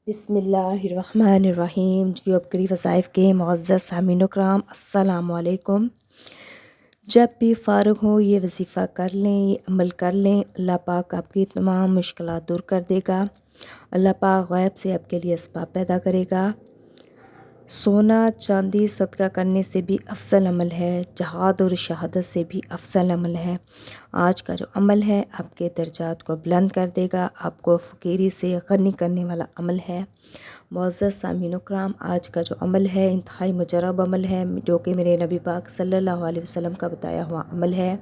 बिस्मिल्लाहिर्रहमानिर्रहीम। जियो करी वज़ाइफ के मुअज़्ज़ज़ सामीन कराम, अस्सलामु अलैकुम। जब भी फ़ारिग हो ये वज़ीफ़ा कर लें, ये अमल कर लें, अल्लाह पाक आपकी तमाम मुश्किलात दूर कर देगा। अल्लाह पाक ग़ैब से आपके लिए असबाब पैदा करेगा। सोना चांदी सदका करने से भी अफसल अमल है, जहाद और शहादत से भी अफसल अमल है। आज का जो अमल है आपके दर्जात को बुलंद कर देगा, आपको फ़कीरी से गनी करने वाला अमल है। मुअज़्ज़ज़ सामीन कराम, आज का जो अमल है इंतहाई मुजरब अमल है, जो कि मेरे नबी पाक सल्लल्लाहु अलैहि वसल्लम का बताया हुआ अमल है।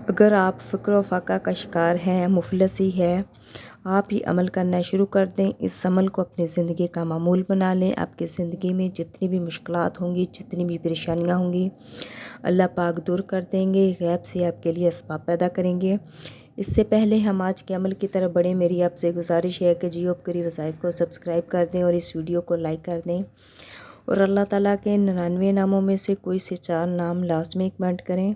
अगर आप फ़िक्र व फ़ाक़ा का शिकार हैं, मुफलसी है, आप ये अमल करना शुरू कर दें। इस अमल को अपनी ज़िंदगी का मामूल बना लें। आपकी ज़िंदगी में जितनी भी मुश्किलात होंगी, जितनी भी परेशानियाँ होंगी, अल्लाह पाक दूर कर देंगे, ग़ैब से आपके लिए असबाब पैदा करेंगे। इससे पहले हम आज के अमल की तरफ बढ़ें, मेरी आपसे गुजारिश है कि जियो करी वज़ाइफ को सब्सक्राइब कर दें और इस वीडियो को लाइक कर दें, और अल्लाह ताला के 99 नामों में से कोई से 4 नाम लाज़मी कमेंट करें।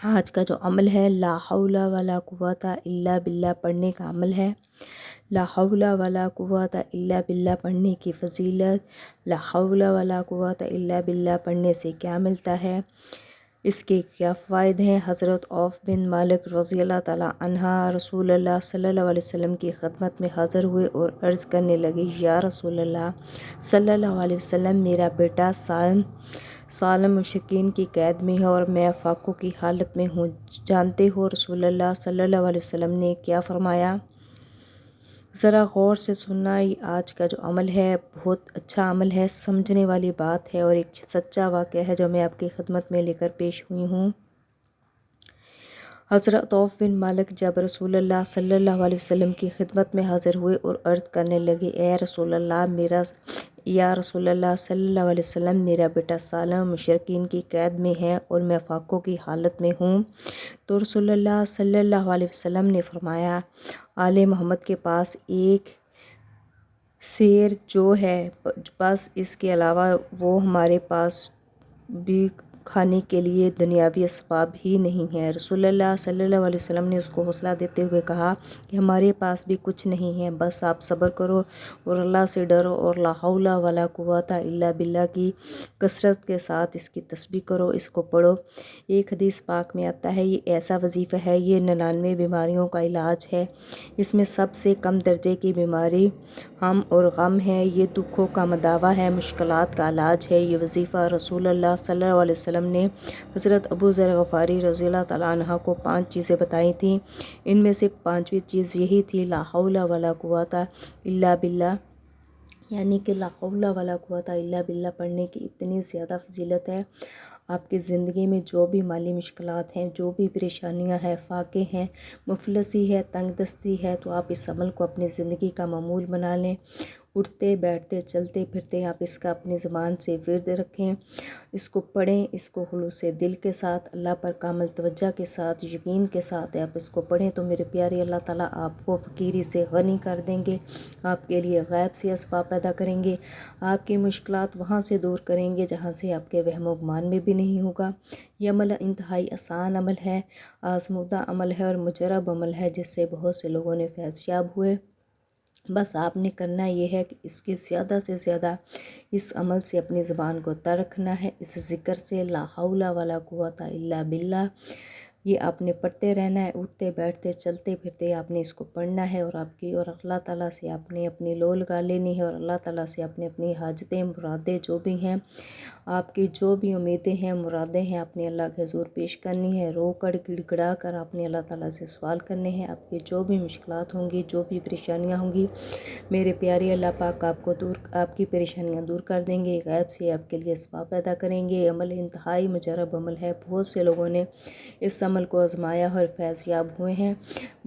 आज का जो अमल है ला हौला वला कुव्वता इल्ला बिल्ला पढ़ने का अमल है। ला हौला वला कुव्वता इल्ला बिल्ला पढ़ने की फजीलत, ला हौला वला कुव्वता इल्ला बिल्ला पढ़ने से क्या मिलता है, इसके क्या फ़ायदे हैं। हज़रत औफ़ बिन मालिक रज़ियल्लाहु ताला अन्हा रसूलुल्लाह सल्लल्लाहु अलैहि वसल्लम की खिदमत में हाज़िर हुए और अर्ज़ करने लगे, या रसूलल्लाह सल्लल्लाहु अलैहि वसल्लम, मेरा बेटा सालम मुशरिकीन की कैद में है और मैं फाकों की हालत में हूँ। जानते हो रसूलुल्लाह सल्लल्लाहु अलैहि वसल्लम ने क्या फ़रमाया? ज़रा गौर से सुनना। ये आज का जो अमल है बहुत अच्छा अमल है, समझने वाली बात है और एक सच्चा वाक़या है जो मैं आपकी खिदमत में लेकर पेश हुई हूँ। हज़रत औफ़ बिन मालिक जब रसूलुल्लाह सल्लल्लाहु अलैहि वसल्लम की खिदमत में हाज़िर हुए और अर्ज़ करने लगे, या रसूलुल्लाह सल्लल्लाहु अलैहि वसल्लम, मेरा बेटा सालम मुशरिकीन की कैद में है और मैं फाकों की हालत में हूँ। तो रसूलुल्लाह सल्लल्लाहु अलैहि वसल्लम ने फरमाया, आले मोहम्मद के पास एक शेर जो है, बस इसके अलावा वो हमारे पास भी खाने के लिए दुनियावी असबाब ही नहीं है। रसूलुल्लाह सल्लल्लाहु अलैहि वसल्लम ने उसको हौसला देते हुए कहा कि हमारे पास भी कुछ नहीं है, बस आप सब्र करो और अल्लाह से डरो और ला हौला वला कुव्वता इल्ला बिल्ला की कसरत के साथ इसकी तस्बीह करो, इसको पढ़ो। एक हदीस पाक में आता है, ये ऐसा वजीफ़ा है, ये 99 बीमारियों का इलाज है। इसमें सबसे कम दर्जे की बीमारी हम और गम है, ये दुखों का मदावा है, मुश्किलात का इलाज है। ये वजीफ़ा रसूलुल्लाह सल्लल्लाहु अलैहि वसल्लम ने हज़रत अबू ज़र गफ़ारी रज़ियल्लाहु ताला अन्हा को 5 चीज़ें बताई थीं। इनमें से 5वीं चीज़ यही थी, ला हौला वला कुव्वता इल्ला बिल्ला, यानी कि ला हौला वला कुव्वता इल्ला बिल्ला पढ़ने की इतनी ज़्यादा फजीलत है। आपकी ज़िंदगी में जो भी माली मुश्किलात हैं, जो भी परेशानियां हैं, फाके हैं, मुफलसी है, तंगदस्ती है, तो आप इस अमल को अपनी ज़िंदगी का मामूल बना लें। उठते बैठते चलते फिरते आप इसका अपनी ज़बान से विर्द रखें, इसको पढ़ें, इसको खुलूसे दिल के साथ, अल्लाह पर कामिल तवज्जो के साथ, यकीन के साथ आप इसको पढ़ें, तो मेरे प्यारे अल्लाह ताला आपको फ़कीरी से गनी कर देंगे, आपके लिए ग़ैब से असबाब पैदा करेंगे, आपकी मुश्किलात वहाँ से दूर करेंगे जहाँ से आपके वहमो गुमान में भी नहीं होगा। ये अमल इंतहाई आसान अमल है, आज़मूदा अमल है और मुजरब अमल है, जिससे बहुत से लोगों ने फैज़याब हुए। बस आपने करना ये है कि इसकी ज़्यादा से ज़्यादा इस अमल से अपनी ज़बान को तर रखना है। इस ज़िक्र से ला हौला वला कुव्वता इल्ला बिल्ला, ये आपने पढ़ते रहना है, उठते बैठते चलते फिरते आपने इसको पढ़ना है, और अल्लाह ताला से आपने अपनी लो लगा लेनी है, और अल्लाह ताला से आपने अपनी हाजतें मुरादें जो भी हैं, आपकी जो भी उम्मीदें हैं, मुरादें हैं, आपने अल्लाह के हुज़ूर पेश करनी है। रो कर गिड़गिड़ा कर आपने अल्लाह ताला से सवाल करने हैं। आपकी जो भी मुश्किलात होंगी, जो भी परेशानियाँ होंगी, मेरे प्यारे अल्लाह पाक आपकी परेशानियाँ दूर कर देंगे, ग़ैब से आपके लिए असबाब पैदा करेंगे। अमल इंतहाई मुजरब अमल है, बहुत से लोगों ने इस अमल को आजमाया और फैज़याब हुए हैं।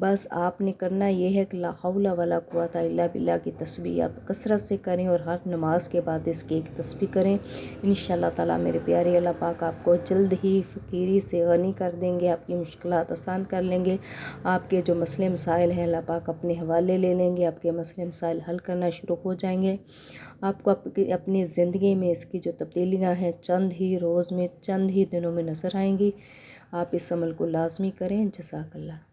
बस आपने करना ये है कि ला हौला वला कुव्वता इल्ला बिल्ला की तस्बीह आप कसरत से करें और हर नमाज के बाद इसकी एक तस्बीह करें। इंशाअल्लाह ताला मेरे प्यारे अल्लाह पाक आपको जल्द ही फ़कीरी से गनी कर देंगे, आपकी मुश्किलात आसान कर लेंगे। आपके जो मसले मसाइल हैं, अल्लाह पाक अपने हवाले ले लेंगे, आपके मसले मसाइल हल करना शुरू हो जाएंगे। आपको अपनी ज़िंदगी में इसकी जो तब्दीलियाँ हैं, चंद ही रोज़ में, चंद ही दिनों में नज़र आएंगी। आप इस अमल को लाजमी करें। जज़ाकल्लाह।